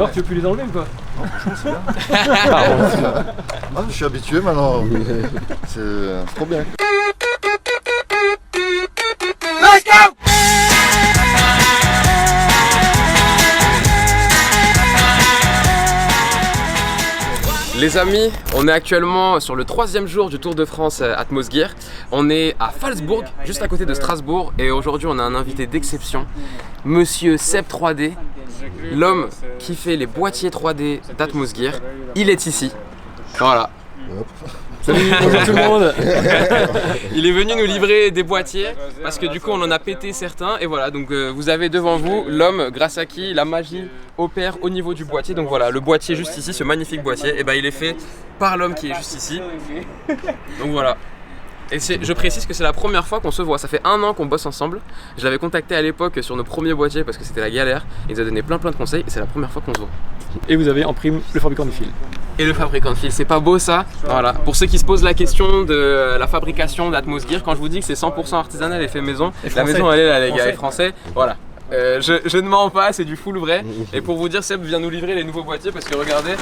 Alors, tu veux plus les enlever ou pas? Non, franchement, c'est bien. Ah, je suis habitué maintenant. C'est trop bien. Let's go! Les amis, on est actuellement sur le 3e jour du Tour de France Atmosgear. On est à Phalsbourg, juste à côté de Strasbourg, et aujourd'hui on a un invité d'exception, Monsieur Seb 3D, l'homme qui fait les boîtiers 3D d'Atmosgear. Il est ici. Voilà. Salut, bonjour tout le monde. Il est venu nous livrer des boîtiers parce que du coup on en a pété certains et voilà, donc vous avez devant vous l'homme grâce à qui la magie opère au niveau du boîtier. Donc voilà, le boîtier juste ici, ce magnifique boîtier, et ben il est fait par l'homme qui est juste ici. Donc voilà. Et je précise que c'est la première fois qu'on se voit, ça fait 1 an qu'on bosse ensemble. Je l'avais contacté à l'époque sur nos premiers boîtiers parce que c'était la galère. Il nous a donné plein de conseils et c'est la première fois qu'on se voit. Et vous avez en prime le fabricant de fil. Et le fabricant de fil, c'est pas beau ça? Voilà. Pour ceux qui se posent la question de la fabrication d'Atmosgear, quand je vous dis que c'est 100% artisanal et fait maison, la maison elle est là les gars, et français, voilà. Je ne mens pas, c'est du full vrai. Et pour vous dire, Seb vient nous livrer les nouveaux boîtiers parce que regardez,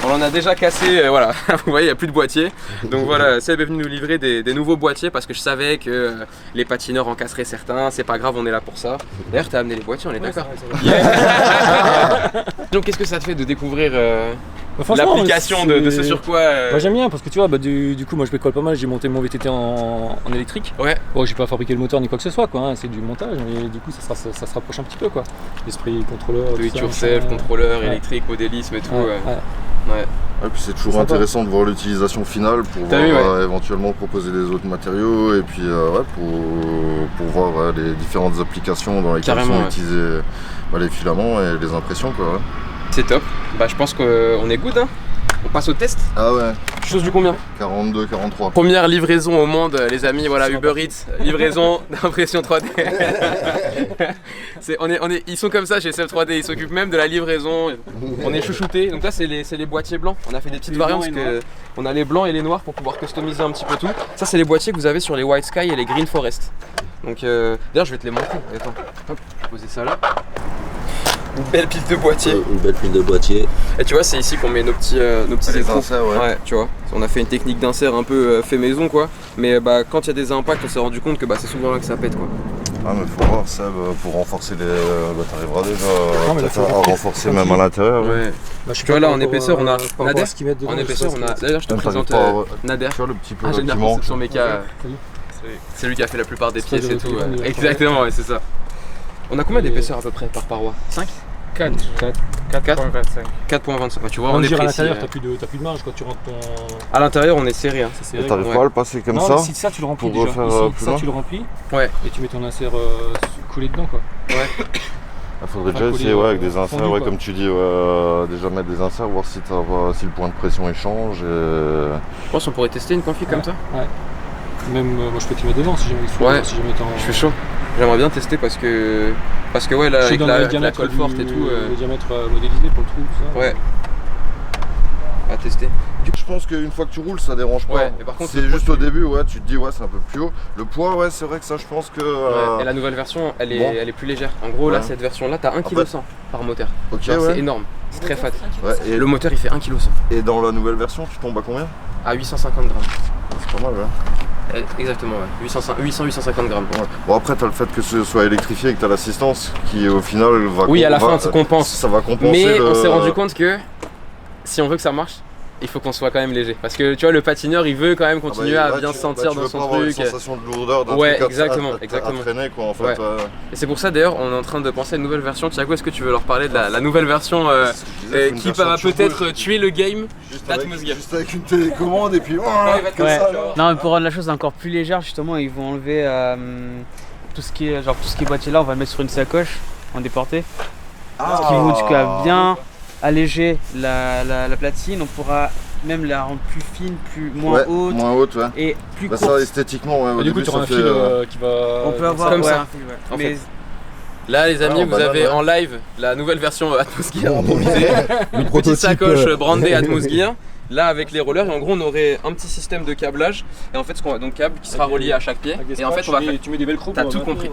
on en a déjà cassé, voilà, vous voyez, il n'y a plus de boîtiers. Donc voilà, Seb est venu nous livrer des nouveaux boîtiers parce que je savais que les patineurs en casseraient certains, c'est pas grave, on est là pour ça. D'ailleurs, t'as amené les boîtiers, on est d'accord. Donc qu'est-ce que ça te fait de découvrir l'application de ce sur quoi Moi j'aime bien parce que tu vois, du coup moi je bricole pas mal, j'ai monté mon VTT en électrique. Ouais. Bon, j'ai pas fabriqué le moteur ni quoi que ce soit quoi, hein, c'est du montage, mais du coup ça se rapproche un petit peu quoi. L'esprit contrôleur, do it yourself, contrôleur, électrique, modélisme et tout. Ouais. Et puis c'est toujours intéressant de voir l'utilisation finale pour voir, éventuellement proposer des autres matériaux et puis pour voir les différentes applications dans lesquelles sont utilisés les filaments et les impressions quoi. Ouais. C'est top, bah je pense qu'on est good hein. On passe au test. Ah ouais. Chose du combien? 42, 43. Première livraison au monde les amis, voilà Uber Eats, livraison d'impression 3D. Ils sont comme ça chez Seb 3D, ils s'occupent même de la livraison, on est chouchoutés. Donc là c'est les boîtiers blancs, on a fait des petites variantes parce qu'on a les blancs et les noirs pour pouvoir customiser un petit peu tout. Ça c'est les boîtiers que vous avez sur les White Sky et les Green Forest. Donc d'ailleurs je vais te les montrer, attends, hop, je vais poser ça là. Une belle pile de boîtiers. Une belle pile de boîtiers. Et tu vois, c'est ici qu'on met nos petits inserts, ouais, tu vois. On a fait une technique d'insert un peu fait maison, quoi. Mais quand il y a des impacts, on s'est rendu compte que c'est souvent là que ça pète, quoi. Ah, mais faut voir, Seb, pour renforcer les. T'arriveras déjà à renforcer même à l'intérieur. Ouais. Tu vois, là en épaisseur, on a Nader. En épaisseur, on a. D'ailleurs, je te présente Nader. Tu vois le petit peu j'ai bien pensé sur mes cas. C'est lui qui a fait la plupart des pièces et tout. Exactement, ouais, c'est ça. On a combien d'épaisseur à peu près par paroi? 5? 4.25. 4.25. Bah, tu vois, on est à précis. l'intérieur, t'as plus de marge quand tu rentres ton. À l'intérieur, on est serré. Hein. C'est serré. T'arrives pas à le passer comme ça? Si ça, tu le remplis pour déjà. Ici, ça, tu le remplis. Ouais. Et tu mets ton insert collé dedans, quoi. Ouais. Il faudrait déjà essayer avec des inserts, fondu, comme tu dis, déjà mettre des inserts, voir si le point de pression échange. Je pense qu'on pourrait tester une config comme ça. Ouais. Même moi je peux te mettre devant si jamais je suis chaud. J'aimerais bien tester parce que ouais là avec la colle forte et tout. Le diamètre modélisé pour le trou, tout ça. Ouais. À tester. Je pense qu'une fois que tu roules ça dérange pas. Ouais, mais par contre, c'est juste au début, tu te dis c'est un peu plus haut. Le poids, c'est vrai que ça je pense que. Ouais. Et la nouvelle version elle est plus légère. En gros là cette version là t'as 1,1 kg par moteur. Ok, c'est énorme. C'est très fat. Et le moteur il fait 1,1 kg. Et dans la nouvelle version tu tombes à combien? À 850 grammes. C'est pas mal Exactement, ouais. 800-850 grammes. Ouais. Bon après t'as le fait que ce soit électrifié et que t'as l'assistance qui au final va. Oui à la fin ça compense. Ça va compenser. Mais on s'est rendu compte que si on veut que ça marche, il faut qu'on soit quand même léger. Parce que tu vois le patineur il veut quand même continuer à bien se sentir dans son truc. Une sensation de lourdeur d'un truc exactement. À traîner quoi en fait. Ouais. Et c'est pour ça d'ailleurs on est en train de penser à une nouvelle version. Thiago, est-ce que tu veux leur parler de la nouvelle version qui va peut-être tuer le game d'Atmosgear? Juste avec une télécommande et puis Non mais pour rendre la chose encore plus légère justement ils vont enlever tout ce qui est boîtier là, on va le mettre sur une sacoche en déporté. Ce qui vaut du coup à bien alléger la platine, on pourra même la rendre plus fine, moins haute, et plus courte. Ça esthétiquement, du coup tu auras un fil qui va. On peut avoir comme ça. Un fil, en fait. Là les amis, vous avez en live la nouvelle version Atmosgear improvisée. Une petite sacoche brandée Atmosgear. là avec les rollers, et en gros on aurait un petit système de câblage, et en fait donc câble qui sera relié à chaque pied, et en fait on va faire... tu mets des velcro. T'as tout compris,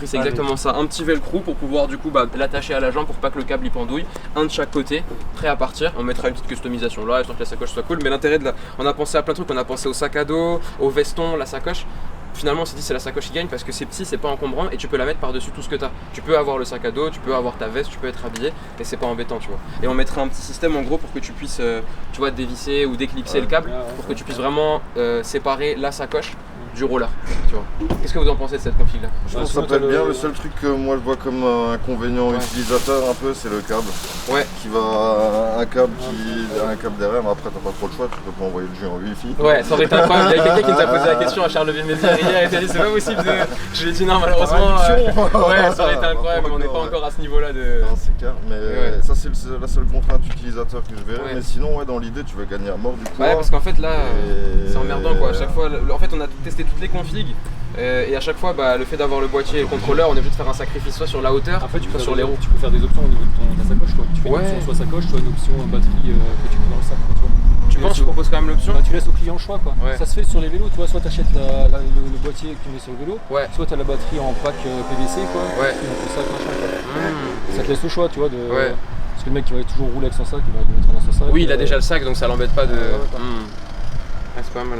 c'est exactement ça, un petit velcro pour pouvoir du coup l'attacher à la jambe pour pas que le câble y pendouille, un de chaque côté, prêt à partir, on mettra une petite customisation là, histoire que la sacoche soit cool, mais l'intérêt on a pensé à plein de trucs, on a pensé au sac à dos, au veston, la sacoche. Finalement on s'est dit c'est la sacoche qui gagne parce que c'est petit, c'est pas encombrant et tu peux la mettre par-dessus tout ce que tu as. Tu peux avoir le sac à dos, tu peux avoir ta veste, tu peux être habillé et c'est pas embêtant, tu vois. Et on mettra un petit système en gros pour que tu puisses tu vois, dévisser ou déclipser le câble pour que tu puisses vraiment séparer la sacoche du roller, tu vois. Qu'est-ce que vous en pensez de cette config là? Je pense que ça peut être bien. Le seul truc que moi je vois comme inconvénient utilisateur un peu, c'est le câble. Ouais. Qui va un câble derrière, mais après t'as pas trop le choix, tu peux pas envoyer le jeu en wifi. Ouais, ça aurait été incroyable. Il y a quelqu'un qui t'a posé la question à Charleville-Mézières hier et t'a dit c'est pas possible de. Je lui ai dit non malheureusement. Ouais, ça aurait été incroyable, mais on n'est pas encore à ce niveau là de. Non, c'est clair, mais ça c'est la seule contrainte utilisateur que je verrai. Mais sinon ouais, dans l'idée tu veux gagner à mort du coup. Ouais, parce qu'en fait là c'est emmerdant quoi. À chaque fois, en fait on a testé toutes les configs et à chaque fois le fait d'avoir le boîtier et le contrôleur, on est obligé de faire un sacrifice soit sur la hauteur, en fait, soit sur les roues. Tu peux faire des options au niveau de ta sacoche, toi. Tu fais une option soit sacoche, soit une option batterie que tu mets dans le sac. Tu penses que je propose quand même l'option? Tu laisses au client le choix quoi. Ça se fait sur les vélos, tu vois, soit tu achètes le boîtier que tu mets sur le vélo, soit tu as la batterie en pack PVC quoi. Sac, machin, quoi. Ça te laisse le choix, tu vois, parce que le mec qui va toujours rouler avec son sac, il va le mettre dans son sac. Oui, il a déjà le sac donc ça l'embête pas de. C'est pas mal.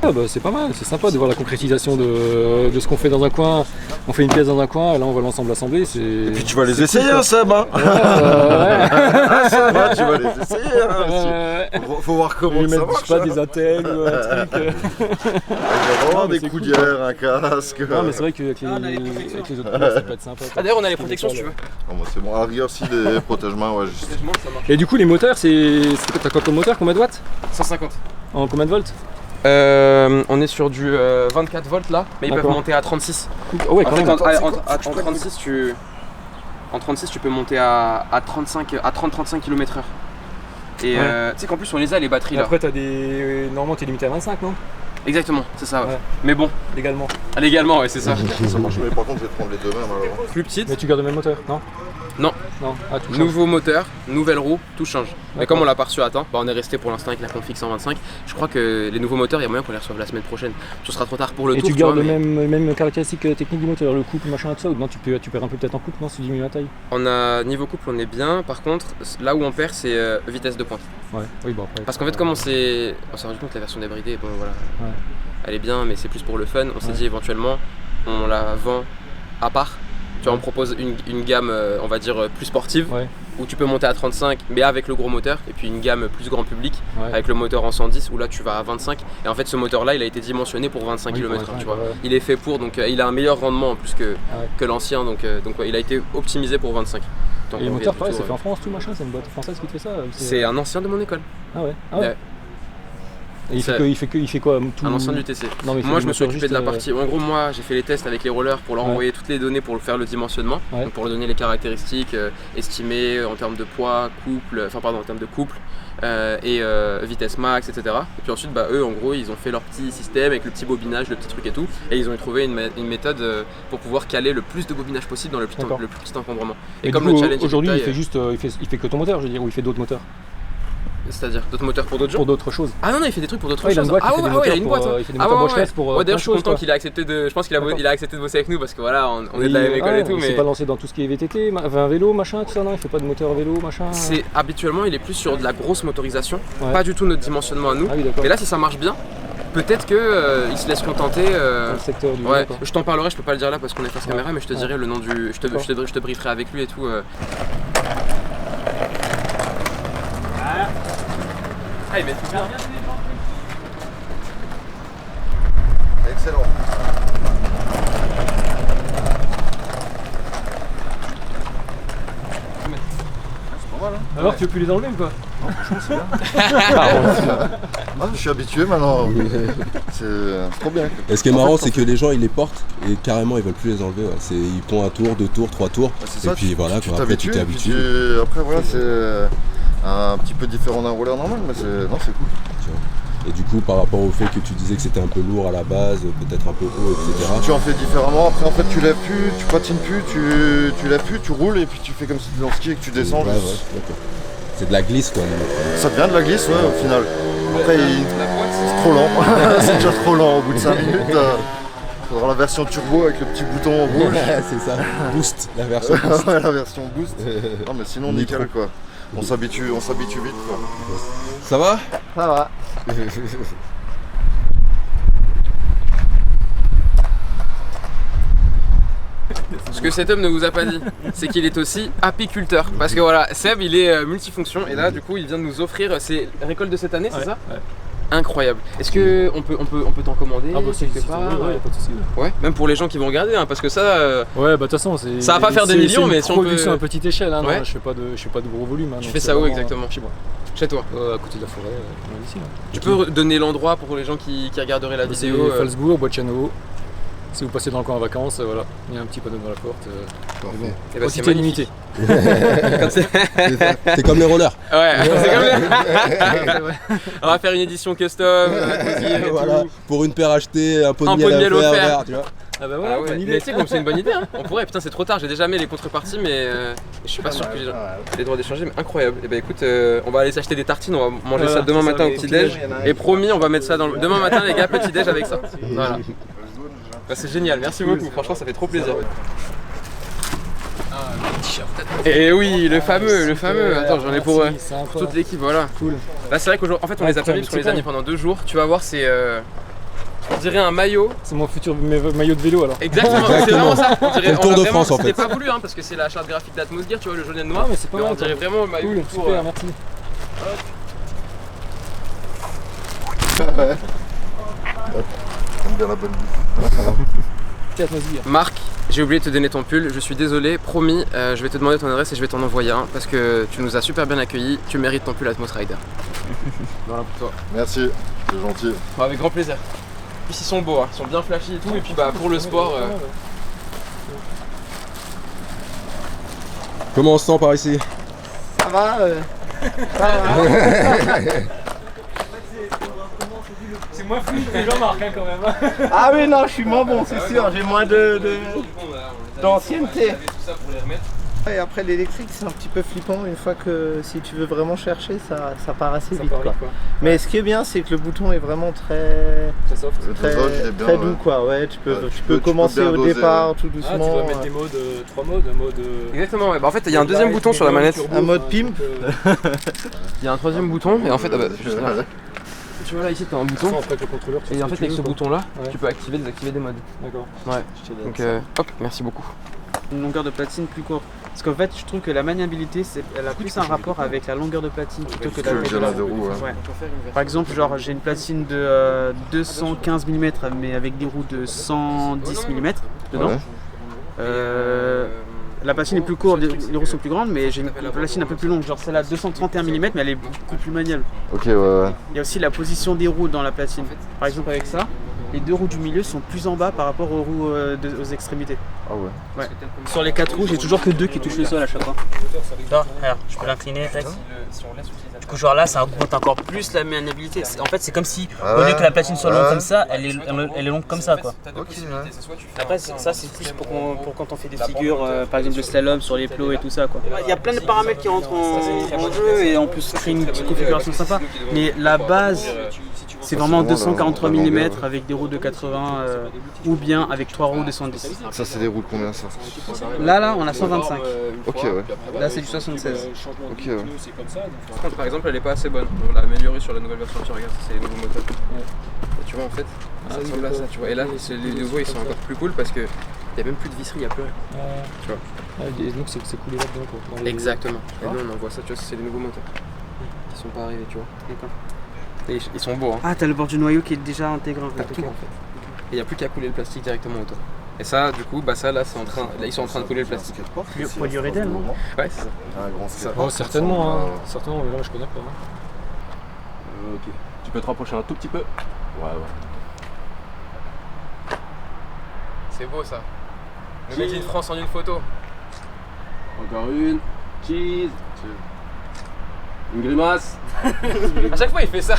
Ah bah, c'est pas mal, c'est sympa de voir la concrétisation de ce qu'on fait dans un coin. On fait une pièce dans un coin et là on va l'ensemble assembler. Et puis tu vas les essayer hein, Seb hein. Tu vas les essayer hein. Faut voir comment ça marche. Pas des attelles ou un truc. Vraiment des coudières, un casque. Non mais c'est vrai qu'avec les autres couleurs ça peut être sympa. Ah d'ailleurs on a les protections si tu veux. Non moi c'est bon, à rigueur si les protège-mains ouais juste. Et du coup les moteurs t'as quoi comme moteur, combien de watts? 150. En combien de volts? On est sur du 24 volts là, mais ils peuvent monter à 36. Oh ouais, quand même. En 36 tu peux monter à 30-35 km/h. Et tu sais qu'en plus on les a les batteries là. Après normalement t'es limité à 25 non? Exactement, c'est ça Mais bon. Légalement. Ah, légalement ouais c'est ça. Ça marche mais par contre je vais te prendre les deux mains alors. Plus petite. Mais tu gardes le même moteur, non? Non. Ah, tout nouveau moteur, nouvelle roue, tout change. Mais comme on l'a pas reçu à temps, on est resté pour l'instant avec la config 125. Je crois que les nouveaux moteurs, il y a moyen qu'on les reçoive la semaine prochaine. Ce sera trop tard pour le tour. Et tu gardes les mêmes caractéristiques techniques du moteur, le couple, machin, tout ça, ou non tu perds un peu peut-être en couple, non, si tu diminues la taille? On a niveau couple, on est bien. Par contre, là où on perd, c'est vitesse de pointe. Oui, bon après. Parce qu'en fait, comme on s'est rendu compte que la version débridée, bon voilà, elle est bien, mais c'est plus pour le fun. On s'est dit éventuellement, on la vend à part. Tu vois, on propose une gamme, on va dire, plus sportive, où tu peux monter à 35, mais avec le gros moteur, et puis une gamme plus grand public, avec le moteur en 110, où là tu vas à 25. Et en fait, ce moteur-là, il a été dimensionné pour 25 km/h, tu vois. Il est fait pour, donc il a un meilleur rendement en plus que l'ancien, donc il a été optimisé pour 25. Et le moteur, pareil, c'est fait en France, tout machin, c'est une boîte française qui te fait ça? C'est un ancien de mon école. Ah ouais. Et il fait quoi tout... Un ancien du TC. Non, moi je me suis occupé de la partie. En gros moi j'ai fait les tests avec les rollers pour leur envoyer toutes les données pour faire le dimensionnement. Donc pour leur donner les caractéristiques estimées en termes de poids, en termes de couple et vitesse max, etc. Et puis ensuite eux en gros ils ont fait leur petit système avec le petit bobinage, le petit truc et tout. Et ils ont trouvé une méthode pour pouvoir caler le plus de bobinage possible dans le plus petit encombrement. Et comme le challenge aujourd'hui il fait juste il fait que ton moteur, je veux dire, ou il fait d'autres moteurs? C'est-à-dire d'autres moteurs pour d'autres gens? Pour d'autres choses. Ah non, il fait des trucs pour d'autres choses. Il a une boîte. Il fait des moteurs Bosch pour. D'ailleurs, je suis content qu'il ait accepté de. Je pense qu'il a accepté de bosser avec nous parce que voilà, on est de la même école et tout. Mais il s'est pas lancé dans tout ce qui est VTT, vélo, machin, tout ça, non? Il fait pas de moteur vélo, machin. C'est habituellement, il est plus sur de la grosse motorisation, pas du tout notre dimensionnement à nous. Mais là, si ça marche bien, peut-être qu'il se laisse contenter. Dans le secteur du vélo, je t'en parlerai, je peux pas le dire là parce qu'on est face caméra, mais je te dirai le nom du. Je te brieferai avec lui et tout. Ah, il met tout bien. Excellent. C'est pas mal hein. Alors tu veux plus les enlever ou quoi? Non franchement c'est bien. Je suis habitué maintenant. C'est trop bien. Et ce qui est marrant c'est que les gens ils les portent et carrément ils veulent plus les enlever. Ils font un tour, 2 tours, 3 tours. Et puis voilà, après tu t'habitues. Après voilà c'est un petit peu différent d'un roller normal, mais c'est cool. Et du coup, par rapport au fait que tu disais que c'était un peu lourd à la base, peut-être un peu haut, etc. Tu en fais différemment, après en fait tu lèves plus, tu patines plus, tu lèves plus, tu roules et puis tu fais comme si tu étais en ski et que tu descends. D'accord. C'est de la glisse quoi. Ça devient de la glisse, ouais, au final. Après, c'est trop lent. C'est déjà trop lent au bout de 5 minutes. Faudra la version turbo avec le petit bouton en rouge. C'est ça. Boost, la version boost. Ouais, la version boost. Non mais sinon nickel quoi. On s'habitue vite quoi. Ça va? Ça va. Ce que cet homme ne vous a pas dit, c'est qu'il est aussi apiculteur. Parce que voilà, Seb il est multifonction et là du coup il vient de nous offrir ses récoltes de cette année, c'est ça? Ouais. Incroyable. Est-ce que on peut t'en commander quelque part? Ouais, y a pas de souci. Ouais, même pour les gens qui vont regarder, hein, parce que ça. Ouais, bah de toute façon, c'est. Ça va pas faire des millions, mais si on peut. Production à petite échelle, hein. Ouais. Non, je fais pas de gros volume. Hein, tu fais ça où exactement? Chez moi. Chez toi? À côté de la forêt, ici. Là. Tu peux donner l'endroit pour les gens qui regarderaient la vidéo? C'est Falsbourg, Bois-de-Chano. Si vous passez dans le coin en vacances, voilà, il y a un petit panneau dans la porte. Bon. Quantité limitée. C'est comme les rollers. Ouais, c'est comme les... On va faire une édition custom, voilà. Pour une paire achetée, un pot de miel offert, tu vois. Ah bah ouais, bonne idée. Mais tu sais comme c'est une bonne idée, hein. On pourrait, putain c'est trop tard, j'ai déjà mis les contreparties mais je suis pas sûr que j'ai les droits d'échanger, mais incroyable. Et bah écoute, on va aller s'acheter des tartines, on va manger ça demain matin au petit déj. Et promis, on va mettre ça dans le... Demain matin les gars, petit déj avec ça. Voilà. Bah, c'est génial, merci beaucoup, franchement ça fait trop plaisir. Et oui, le fameux, attends j'en ai pour toute l'équipe, voilà. Cool. Là c'est vrai qu'aujourd'hui, en fait on les a pas mis parce qu'on les a mis pendant 2 jours, tu vas voir c'est... On dirait un maillot. C'est mon futur maillot de vélo alors. Exactement, c'est vraiment ça. On dirait le Tour de France en fait. C'était pas voulu hein, parce que c'est la charte graphique d'Atmosgear, tu vois, le jaune et le noir. Non mais c'est pas mal. On dirait vraiment le maillot. Cool, super, merci. Bien la bonne bouffe. Marc, j'ai oublié de te donner ton pull, je suis désolé, promis, je vais te demander ton adresse et je vais t'en envoyer un parce que tu nous as super bien accueillis, tu mérites ton pull Atmos Rider. Voilà pour toi. Merci, c'est gentil. Avec grand plaisir. Puis ils sont beaux, hein. Ils sont bien flashy et tout, et puis bah pour le sport... Comment on se sent par ici? Ça va C'est moins fou que Jean-Marc hein, quand même. Ah oui non, je suis moins bon, c'est sûr, j'ai moins d'ancienneté. Et après l'électrique c'est un petit peu flippant une fois que si tu veux vraiment chercher ça part assez vite quoi. Mais ce qui est bien c'est que le bouton est vraiment très soft, très doux quoi. Ouais, tu peux commencer au départ tout doucement. Tu dois mettre des modes, 3 modes, un mode... Exactement, ouais. Bah, en fait il y a un deuxième bouton sur la manette. Un mode pimp. Il y a un troisième bouton et en fait juste là. Tu vois là ici t'as un bouton et en fait avec ce bouton là tu peux activer et désactiver des modes. D'accord. Ouais. Donc hop, merci beaucoup. Une longueur de platine plus courte. Parce qu'en fait je trouve que la maniabilité elle a plus un rapport avec la longueur de platine plutôt que la taille de roue. Ouais. Par exemple genre j'ai une platine de 215 mm mais avec des roues de 110 mm dedans. Ouais. La platine est plus courte, les roues sont plus grandes, mais j'ai une platine un peu plus longue, genre celle-là 231 mm, mais elle est beaucoup plus maniable. Ok, ouais. Il y a aussi la position des roues dans la platine. Par exemple avec ça, les 2 roues du milieu sont plus en bas par rapport aux roues aux extrémités. Ah ouais. Ouais. Sur les 4 roues, j'ai toujours que 2 qui touchent le sol à chaque fois. Regarde, je peux l'incliner, tac. Du coup, genre là, ça augmente encore plus la maniabilité. En fait, c'est comme si, au lieu que la platine soit longue comme ça, elle est longue comme ça, quoi. Après, ça, c'est plus pour quand on fait des figures, par exemple le slalom sur les plots et tout ça, quoi. Il y a plein de paramètres qui rentrent en jeu et on peut se créer une petite configuration sympa. Mais la base, c'est vraiment 243 mm avec des roues de 80 ou bien avec 3 roues de 110. Ça, c'est des roues de combien ça? Là, on a 125. Ok, ouais. Là, c'est du 76. Ok, ouais. Par exemple, elle est pas assez bonne. On l'a améliorée sur la nouvelle version. Tu regardes, c'est les nouveaux moteurs. Et tu vois, en fait, ça ressemble à ça. Tu vois. Et là, les nouveaux, ils sont encore plus cool parce que il n'y a même plus de visserie, il n'y a plus rien. Tu vois. Et donc, c'est coulé là-dedans quoi. Exactement. Et nous, on envoie ça, tu vois, c'est les nouveaux moteurs qui sont pas arrivés, tu vois. D'accord. Et ils sont beaux, hein. Ah, t'as le bord du noyau qui est déjà intégré en fait. Tout, en fait. Et il n'y a plus qu'à couler le plastique directement autour. Et ça, du coup, bah ça là, c'est en train, là ils sont en train de couler le plastique. Polyuréthane, non? Ouais, c'est ça. Un grand skate. Oh, certainement, hein. Certainement, mais là je connais pas. Ok. Tu peux te rapprocher un tout petit peu? Ouais. C'est beau ça. Le Made in France en une photo. Encore une. Cheese. Une grimace. À chaque fois il fait ça.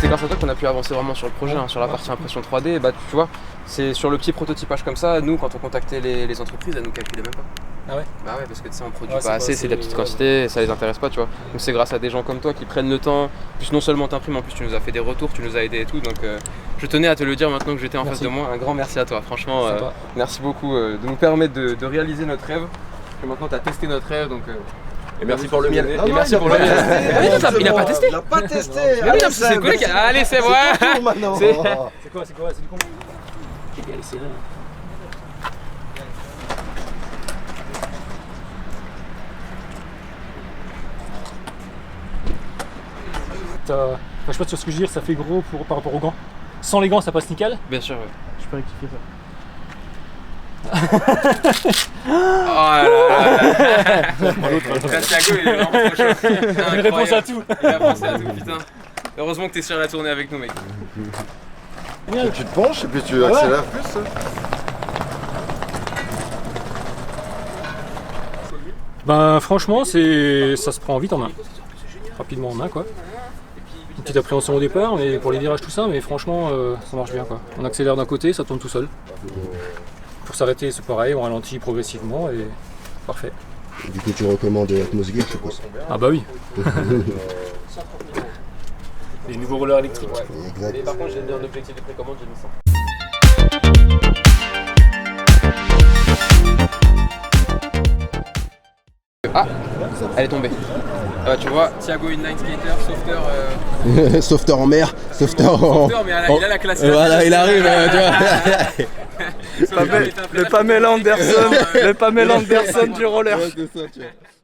C'est grâce à toi qu'on a pu avancer vraiment sur le projet, hein, sur la partie impression 3D. Bah tu vois, c'est sur le petit prototypage comme ça, nous quand on contactait les entreprises, elles nous calculaient même pas. Ah ouais? Bah ouais, parce que tu sais, on produit pas assez, c'est de la petite quantité, et ça les intéresse pas, tu vois. Donc c'est grâce à des gens comme toi qui prennent le temps. En plus, non seulement t'imprimes, en plus tu nous as fait des retours, tu nous as aidés et tout. Donc je tenais à te le dire maintenant que j'étais en face de moi. Un grand merci à toi, franchement. Merci beaucoup de nous permettre de réaliser notre rêve. Et maintenant t'as testé notre rêve, donc. Et merci pour le miel. Et merci pour le miel. Il a pas testé. Il a pas testé. Mais oui, non, c'est le collègue. Allez, c'est moi. C'est quoi? C'est quoi? C'est du con. Je sais pas ce que je veux dire, ça fait gros par rapport aux gants. Sans les gants, ça passe nickel. Bien sûr, ouais. Je peux rectifier ça. Oh là là. Thiago, il est vraiment trop chaud. Il réponse à tout. Il a pensé à tout, putain. Heureusement que t'es sur la tournée avec nous, mec. Et tu te penches et puis tu accélères plus. Ben franchement, ça se prend vite en main. Rapidement en main, quoi. Une petite appréhension au départ, mais pour les virages, tout ça, mais franchement, ça marche bien, quoi. On accélère d'un côté, ça tourne tout seul. Pour s'arrêter, c'est pareil, on ralentit progressivement et parfait. Du coup, tu recommandes Atmos Gear, je suppose. Ah bah oui. Les nouveaux rollers électriques. Exact. Mais par contre, j'ai mis un objectif de précommande, j'ai mis ça. Ah, elle est tombée. Ah bah tu vois, Thiago Inline Skater, softer. Softer en mer, softer en. Softer, mais il a la classe. Voilà, il arrive, tu vois. Le Pamela Anderson du roller.